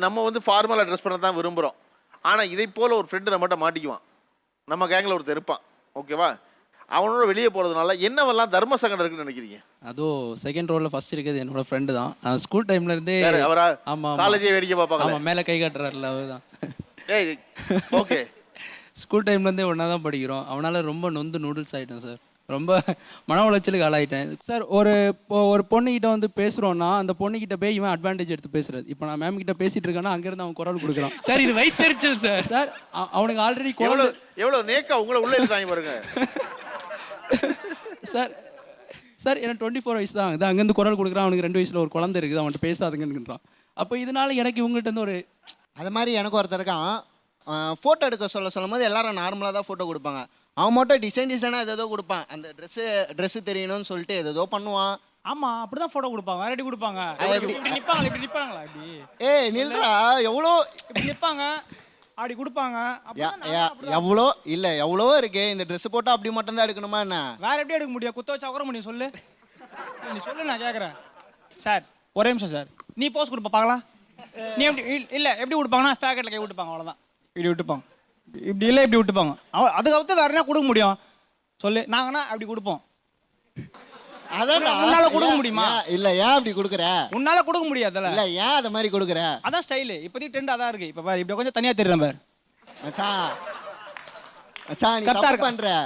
நம்ம வந்து ஃபார்மலாக ட்ரெஸ் பண்ண தான் விரும்புகிறோம். ஆனால் இதை போல் ஒரு ஃப்ரெண்டு நம்மகிட்ட மாட்டிக்குவான். நம்ம கேங்கில் ஒருத்தர் இருப்பான், ஓகேவா? அவனோட வெளியே போகிறதுனால என்னவெல்லாம் தர்ம சங்கடம் இருக்குன்னு நினைக்கிறீங்க? அதுவும் செகண்ட் ரோலில் ஃபர்ஸ்ட் இருக்கிறது என்னோட ஃப்ரெண்டு தான். ஸ்கூல் டைம்லேருந்தே அவரா? ஆமாம், காலேஜே வேடிக்கை பார்ப்பாங்க. ஆமாம், மேலே கை காட்டுறாருல அவர் தான். ஓகே. ஸ்கூல் டைம்லேருந்தே ஒன்றா தான் படிக்கிறோம். அவனால் ரொம்ப நொந்து நூடுல்ஸ் ஆகிட்டேன் சார். ரொம்ப மன உளைச்சலுக்கு ஆளாயிட்டேன் சார். ஒரு பொண்ணுகிட்ட வந்து பேசுகிறோன்னா அந்த பொண்ணுகிட்ட போய் இவன் அட்வான்டேஜ் எடுத்து பேசுறது. இப்போ நான் மேம் கிட்ட பேசிட்டு இருக்கேன்னா அங்கேருந்து அவன் குரல் கொடுக்குறான் சார். இது வைத்தறிச்சல் சார். சார் அவனுக்கு ஆல்ரெடி எவ்வளோ நேக்கா உங்களை உள்ள தாங்கி பாருங்க சார். சார் எனக்கு 24 வயசு தான். இது அங்கேருந்து குரல் கொடுக்குறான். அவனுக்கு 2 வயசில் ஒரு குழந்தை இருக்குது, அவன்கிட்ட பேசாதுங்கன்றான். அப்போ இதனால எனக்கு இவங்ககிட்ட இருந்து ஒரு அது மாதிரி எனக்கு ஒருத்தர் இருக்கான். ஃபோட்டோ எடுக்க சொல்லும் போது எல்லாரும் நார்மலாக தான் ஃபோட்டோ கொடுப்பாங்க. அவன் மட்டும் டிசைனாக ஏதோ கொடுப்பான். அந்த ட்ரெஸ்ஸு தெரியணும்னு சொல்லிட்டு ஏதோ பண்ணுவான். ஆமா, அப்படிதான் போட்டோ கொடுப்பாங்க. வேற எப்படி கொடுப்பாங்க? இப்படி நிப்பாங்களா இப்படி? ஏய் நில்றா, எவ்வளோ இப்படி நிப்பாங்க, அப்படி கொடுப்பாங்க. எவ்வளோ இருக்கு. இந்த ட்ரெஸ் போட்டால் அப்படி மட்டும் தான் எடுக்கணுமா என்ன? வேற எப்படி எடுக்க முடியும்? குத்த வச்சா உட்கார முடியும்? சொல்லு, நீ சொல்லு, நான் கேட்குறேன். சார் ஒரே நிமிஷம் சார், நீ போஸ் கொடுப்பா பார்க்கலாம். நீ எப்படி இல்லை எப்படி கொடுப்பாங்கன்னா பேக்கெட்டில் கை விட்டுப்பாங்க, அவ்வளோதான். இப்படி விட்டுப்பாங்க, இப்படி இல்லை இப்படி விட்டுப்பாங்க. அதுக்கப்புறம் வேற என்ன கொடுக்க முடியும் சொல்லு? நாங்கன்னா அப்படி கொடுப்போம். அதான் உன்னால கொடுக்க முடியுமா? இல்ல, ஏன் அப்படி கொடுக்குற? உன்னால கொடுக்க முடியாதுல்ல. இல்ல, ஏன் அத மாதிரி கொடுக்குற? அதான் ஸ்டைலு. இப்போதைக்கு ட்ரெண்ட் அதான் இருக்கு. இப்போ பாரு, இப்படி கொஞ்சம் தனியா தெரியுறேன் பாரு. மச்சான் நீ தப்பு பண்ற.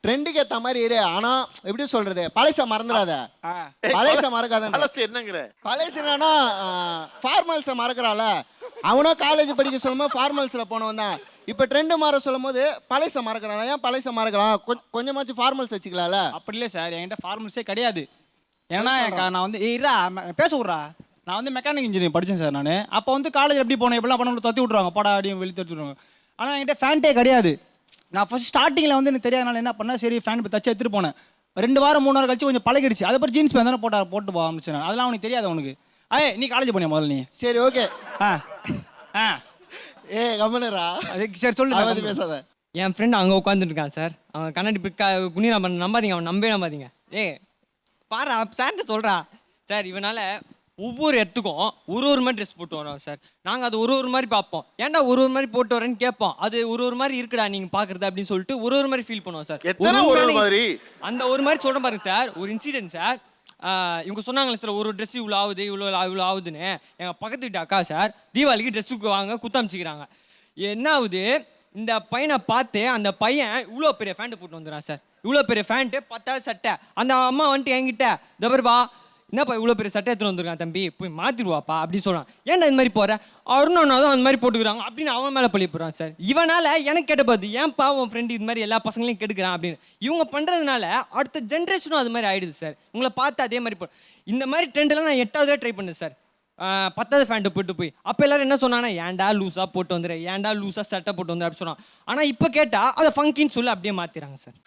ட்ரெண்டுக்கு ஏத்த மாதிரி இரு. ஆனா எப்படி சொல்றது, பழைச மறந்துடாத. பழைச மறக்காத. என்னங்கிற பழைச என்னன்னா ஃபார்மல்ஸை மறக்கிறால. அவனும் காலேஜ் படிக்க சொல்லும்போது ஃபார்மல்ஸில் போனவன் தான். இப்போ ட்ரெண்டு மாற சொல்லும் போது பழைச மறக்கிறான். ஏன் பழைச மறக்கலாம்? கொஞ்சமாச்சும் ஃபார்மல்ஸ் வச்சுக்கலாம்ல. அப்படி இல்லை சார், என்கிட்ட ஃபார்மல்ஸே கிடையாது. ஏன்னா நான் வந்து பேச விட்றா. நான் வந்து மெக்கானிக் இன்ஜினியரிங் படித்தேன் சார். நான் அப்போ வந்து காலேஜ் எப்படி போனேன், எப்படிலாம் பண்ண தொத்தி விட்ருவாங்க, படம் அடியும் வெளியே தொத்தி விட்ருவாங்க. ஆனால் என்கிட்ட ஃபேண்ட்டே கிடையாது. நான் ஃபர்ஸ்ட் ஸ்டார்டிங்கில் வந்து எனக்கு தெரியாதனால என்ன பண்ணேன், சரி ஃபேண்ட் தச்சு எடுத்துகிட்டு போனேன். 2 வாரம் 3 வாரம் கழிச்சு கொஞ்சம் பழகிடுச்சு. அதுக்கப்புறம் ஜீன்ஸ் பேண்ட் தானே போட்டு போக ஆரம்பிச்சேன். அதெல்லாம் அவனுக்கு தெரியாது. அவனுக்கு நீ காலேஜ் போனியா முதல்ல? நீ சரி ஓகே. கம்மனரா சரி சொல்லு, பேசாத. என் ஃப்ரெண்ட் அங்கே உட்காந்துட்டு இருக்கான் சார். அவன் கண்ணாடி குனியா பண்ண நம்பாதீங்க, அவன் நம்பாதீங்க. பாரு சார்ட்டு சொல்கிறான் சார். இவனால் ஒவ்வொரு இடத்துக்கும் ஒரு மாதிரி ட்ரெஸ் போட்டு வரோம் சார். நாங்கள் அது ஒரு மாதிரி பார்ப்போம். ஏன்டா ஒரு மாதிரி போட்டு வரேன்னு கேட்போம். அது ஒரு மாதிரி இருக்குடா நீங்கள் பார்க்குறது அப்படின்னு சொல்லிட்டு ஒரு மாதிரி ஃபீல் பண்ணுவோம் சார். அந்த ஒரு மாதிரி சொல்கிறேன் பாருங்க சார். ஒரு இன்சிடென்ட் சார். இவங்க சொன்னாங்களே சார், ஒரு ட்ரெஸ் இவ்வளோ ஆகுது இவ்வளோ ஆகுதுன்னு. எங்கள் பக்கத்து வீட்டு அக்கா சார் தீபாவளிக்கு ட்ரெஸ்ஸுக்கு வாங்க குத்தமிச்சிக்கிறாங்க. என்ன ஆகுது, இந்த பையனை பார்த்து அந்த பையன் இவ்வளோ பெரிய ஃபேண்ட்டு போட்டு வந்துடுறான் சார். இவ்வளோ பெரிய ஃபேண்ட்டு 10 சட்டை. அந்த அம்மா வந்துட்டு என்கிட்ட தபர்பா என்னப்பா இவ்வளோ பெரிய சட்டை எடுத்துகிட்டு வந்துருக்கான் தம்பி, போய் மாற்றிடுவாப்பா அப்படின்னு சொல்கிறான். ஏன்டா இந்த மாதிரி போகிறேன், அருணா தான் அந்த மாதிரி போட்டுக்கிறாங்க அப்படின்னு அவன் மேலே பழி போகிறான் சார். இவனால் எனக்கு கேட்ட பார்த்து ஏன்ப்பா உன் ஃப்ரெண்டு இது மாதிரி எல்லா பசங்களையும் கெடுக்கிறான் அப்படின்னு. இவங்க பண்ணுறதுனால அடுத்த ஜென்ரேஷனும் அது மாதிரி ஆகிடுது சார். உங்களை பார்த்து அதே மாதிரி இந்த மாதிரி ட்ரெண்டெல்லாம் நான் 8வது ட்ரை பண்ணேன் சார். 10வது ஃபேண்ட்டு போட்டு போய் அப்போ எல்லாரும் என்ன சொன்னாங்கன்னா, ஏன்டா லூஸாக போட்டு வந்துடுறேன், ஏன்டா லூஸாக சட்டை போட்டு வந்துடுறேன் அப்படின்னு சொன்னான். ஆனால் இப்போ கேட்டால் அதை ஃபங்கின்னு சொல்லி அப்படியே மாற்றிடுறாங்க சார்.